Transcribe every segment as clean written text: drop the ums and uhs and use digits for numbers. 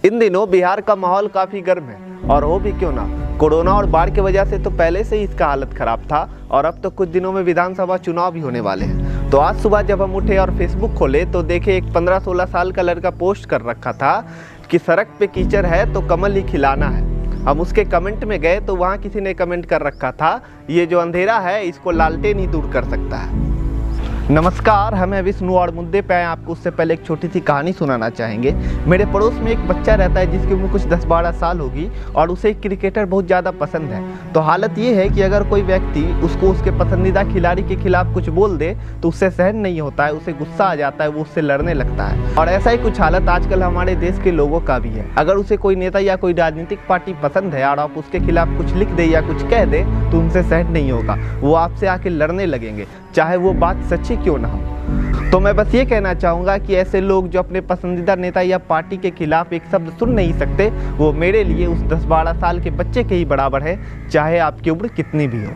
इन दिनों बिहार का माहौल काफ़ी गर्म है और हो भी क्यों ना, कोरोना और बाढ़ की वजह से तो पहले से ही इसका हालत खराब था और अब तो कुछ दिनों में विधानसभा चुनाव भी होने वाले हैं। तो आज सुबह जब हम उठे और फेसबुक खोले तो देखे एक 15-16 साल का लड़का पोस्ट कर रखा था कि सड़क पे कीचड़ है तो कमल ही खिलाना है। हम उसके कमेंट में गए तो वहाँ किसी ने कमेंट कर रखा था, ये जो अंधेरा है इसको लालटेन ही दूर कर सकता है। नमस्कार, हम हैं विष्णु और मुद्दे पे आए आपको उससे पहले एक छोटी सी कहानी सुनाना चाहेंगे। मेरे पड़ोस में एक बच्चा रहता है जिसकी उम्र कुछ 10-12 साल होगी और उसे एक क्रिकेटर बहुत ज़्यादा पसंद है। तो हालत ये है कि अगर कोई व्यक्ति उसको उसके पसंदीदा खिलाड़ी के खिलाफ कुछ बोल दे तो उससे सहन नहीं होता है, उसे गुस्सा आ जाता है, वो उससे लड़ने लगता है। और ऐसा ही कुछ हालत आजकल हमारे देश के लोगों का भी है। अगर उसे कोई नेता या कोई राजनीतिक पार्टी पसंद है और आप उसके खिलाफ कुछ लिख दे या कुछ कह दे तो उनसे सहन नहीं होगा, वो आपसे आके लड़ने लगेंगे, चाहे वो बात सच्ची क्यों ना हो। तो मैं बस ये कहना चाहूँगा कि ऐसे लोग जो अपने पसंदीदा नेता या पार्टी के खिलाफ एक शब्द सुन नहीं सकते, वो मेरे लिए उस 10-12 साल के बच्चे के ही बराबर है, चाहे आपकी उम्र कितनी भी हो।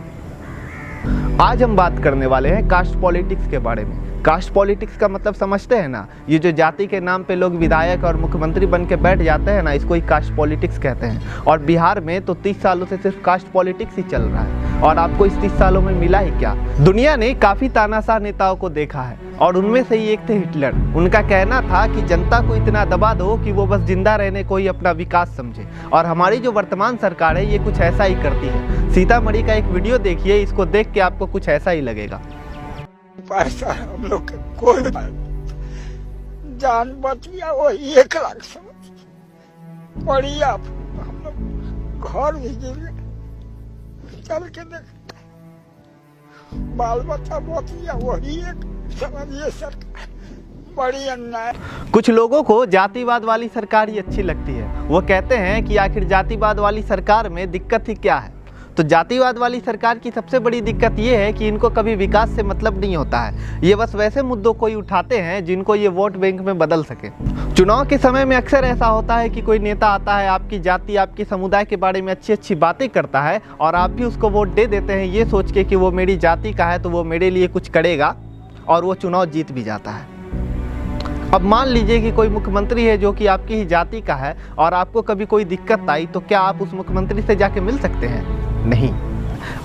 आज हम बात करने वाले हैं कास्ट पॉलिटिक्स के बारे में। कास्ट पॉलिटिक्स का मतलब समझते हैं ना, ये जो जाति के नाम पे लोग विधायक और मुख्यमंत्री बन के बैठ जाते हैं ना, इसको ही कास्ट पॉलिटिक्स कहते हैं। और बिहार में तो 30 सालों से सिर्फ कास्ट पॉलिटिक्स ही चल रहा है। और आपको इस 30 सालों में मिला ही क्या? दुनिया ने काफ़ी तानाशाह नेताओं को देखा है और उनमें से ही एक थे हिटलर। उनका कहना था कि जनता को इतना दबा दो कि वो बस जिंदा रहने को ही अपना विकास समझे। और हमारी जो वर्तमान सरकार है ये कुछ ऐसा ही करती है। सीतामढ़ी का एक वीडियो देखिए, इसको देख के आपको कुछ ऐसा ही लगेगा। पैसा हम लोग कोई जान बच गया, वो 1 लाख समझ बढ़िया। हम लोग घर भी गिर गए, चल के देख बाल बच्चा बच गया, वही एक समझिए सरकार बड़ी अन्याय। कुछ लोगों को जातिवाद वाली सरकार ही अच्छी लगती है। वो कहते हैं कि आखिर जातिवाद वाली सरकार में दिक्कत ही क्या है। तो जातिवाद वाली सरकार की सबसे बड़ी दिक्कत ये है कि इनको कभी विकास से मतलब नहीं होता है। ये बस वैसे मुद्दों को ही उठाते हैं जिनको ये वोट बैंक में बदल सके। चुनाव के समय में अक्सर ऐसा होता है कि कोई नेता आता है, आपकी जाति आपकी समुदाय के बारे में अच्छी अच्छी बातें करता है और आप भी उसको वोट दे देते हैं ये सोच के कि वो मेरी जाति का है तो वो मेरे लिए कुछ करेगा, और वो चुनाव जीत भी जाता है। अब मान लीजिए कि कोई मुख्यमंत्री है जो कि आपकी ही जाति का है और आपको कभी कोई दिक्कत आई तो क्या आप उस मुख्यमंत्री से जाके मिल सकते हैं? नहीं।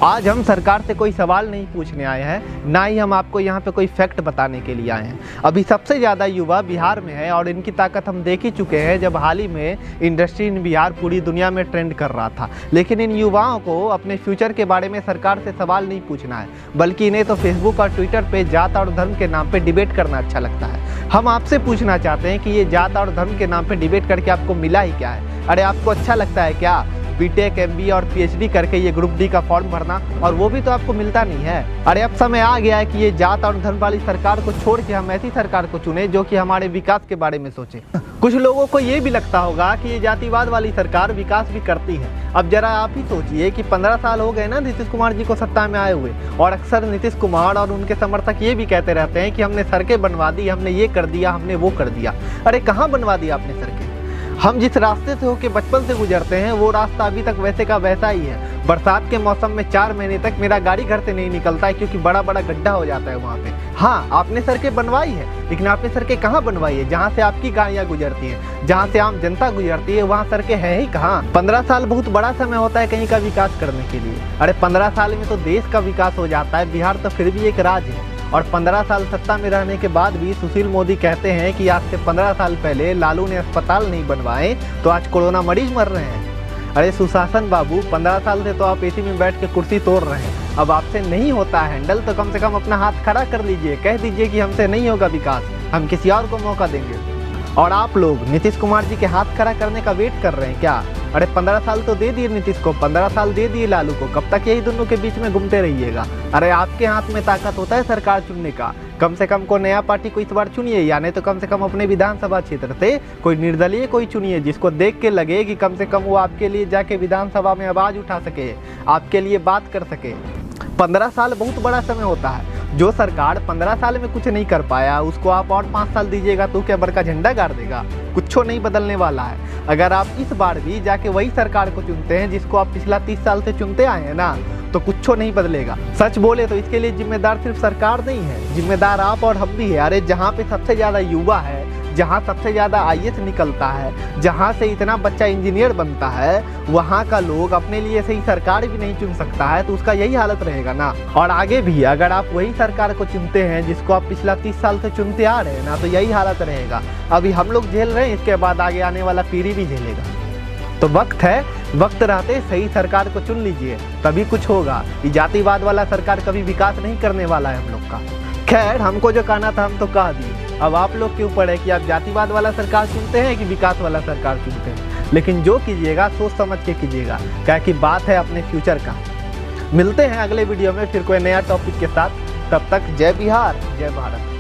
आज हम सरकार से कोई सवाल नहीं पूछने आए हैं, ना ही हम आपको यहाँ पे कोई फैक्ट बताने के लिए आए हैं। अभी सबसे ज़्यादा युवा बिहार में है और इनकी ताकत हम देख ही चुके हैं। जब हाल ही में इंडस्ट्री इन बिहार पूरी दुनिया में ट्रेंड कर रहा था, लेकिन इन युवाओं को अपने फ्यूचर के बारे में सरकार से सवाल नहीं पूछना है, बल्कि इन्हें तो फेसबुक और ट्विटर पे जात और धर्म के नाम पे डिबेट करना अच्छा लगता है। हम आपसे पूछना चाहते हैं कि ये जात और धर्म के नाम पे डिबेट करके आपको मिला ही क्या है? अरे आपको अच्छा लगता है क्या बीटेक, एमबीए और पीएचडी करके ये ग्रुप डी का फॉर्म भरना, और वो भी तो आपको मिलता नहीं है। अरे अब समय आ गया है कि ये जात और धर्म वाली सरकार को छोड़ के हम ऐसी सरकार को चुने जो कि हमारे विकास के बारे में सोचे। कुछ लोगों को ये भी लगता होगा कि ये जातिवाद वाली सरकार विकास भी करती है। अब जरा आप ही सोचिए कि 15 साल हो गए ना नीतीश कुमार जी को सत्ता में आए हुए, और अक्सर नीतीश कुमार और उनके समर्थक ये भी कहते रहते हैं कि हमने सड़कें बनवा दी, हमने ये कर दिया, हमने वो कर दिया। अरे कहाँ बनवा दिया आपने सड़कें? हम जिस रास्ते से होके बचपन से गुजरते हैं वो रास्ता अभी तक वैसे का वैसा ही है। बरसात के मौसम में 4 महीने तक मेरा गाड़ी घर से नहीं निकलता है क्योंकि बड़ा बड़ा गड्ढा हो जाता है वहाँ पे। हाँ, आपने सड़कें बनवाई है, लेकिन आपने सड़कें कहाँ बनवाई है? जहाँ से आपकी गाड़ियाँ गुजरती हैं, जहाँ से आम जनता गुजरती है, वहाँ सड़कें हैं ही कहाँ? 15 साल बहुत बड़ा समय होता है कहीं का विकास करने के लिए। अरे 15 साल में तो देश का विकास हो जाता है। बिहार तो फिर भी एक राज्य है। और 15 साल सत्ता में रहने के बाद भी सुशील मोदी कहते हैं कि आज से 15 साल पहले लालू ने अस्पताल नहीं बनवाए तो आज कोरोना मरीज मर रहे हैं। अरे सुशासन बाबू, 15 साल से तो आप एसी में बैठ के कुर्सी तोड़ रहे हैं। अब आपसे नहीं होता हैंडल तो कम से कम अपना हाथ खड़ा कर लीजिए, कह दीजिए कि हमसे नहीं होगा विकास, हम किसी और को मौका देंगे। और आप लोग नीतीश कुमार जी के हाथ खड़ा करने का वेट कर रहे हैं क्या? अरे 15 साल तो दे दिए नीतीश को, 15 साल दे दिए लालू को, कब तक यही दोनों के बीच में घूमते रहिएगा? अरे आपके हाथ में ताकत होता है सरकार चुनने का। कम से कम कोई नया पार्टी को इस बार चुनिए, या नहीं तो कम से कम अपने विधानसभा क्षेत्र से कोई निर्दलीय कोई चुनिए जिसको देख के लगे कि कम से कम वो आपके लिए जाके विधानसभा में आवाज़ उठा सके, आपके लिए बात कर सके। 15 साल बहुत बड़ा समय होता है। जो सरकार 15 साल में कुछ नहीं कर पाया उसको आप और 5 साल दीजिएगा तो क्या बड़का झंडा गाड़ देगा? कुछ नहीं बदलने वाला है। अगर आप इस बार भी जाके वही सरकार को चुनते हैं जिसको आप पिछला 30 साल से चुनते आए हैं ना, तो कुछ नहीं बदलेगा। सच बोले तो इसके लिए जिम्मेदार सिर्फ सरकार नहीं है, जिम्मेदार आप और हम भी है। अरे जहाँ पे सबसे ज़्यादा युवा है, जहाँ सबसे ज़्यादा आईएएस निकलता है, जहाँ से इतना बच्चा इंजीनियर बनता है, वहाँ का लोग अपने लिए सही सरकार भी नहीं चुन सकता है, तो उसका यही हालत रहेगा ना। और आगे भी अगर आप वही सरकार को चुनते हैं जिसको आप पिछला 30 साल से चुनते आ रहे हैं ना, तो यही हालत रहेगा। अभी हम लोग झेल रहे हैं, इसके बाद आगे आने वाला पीढ़ी भी झेलेगा। तो वक्त रहते सही सरकार को चुन लीजिए, तभी कुछ होगा। ये जातिवाद वाला सरकार कभी विकास नहीं करने वाला है हम लोग का। खैर, हमको जो कहना था हम तो कह दिए, अब आप लोग के ऊपर है कि आप जातिवाद वाला सरकार चुनते हैं कि विकास वाला सरकार चुनते हैं। लेकिन जो कीजिएगा सोच समझ के कीजिएगा, क्या कि बात है अपने फ्यूचर का। मिलते हैं अगले वीडियो में फिर कोई नया टॉपिक के साथ। तब तक जय बिहार, जय भारत।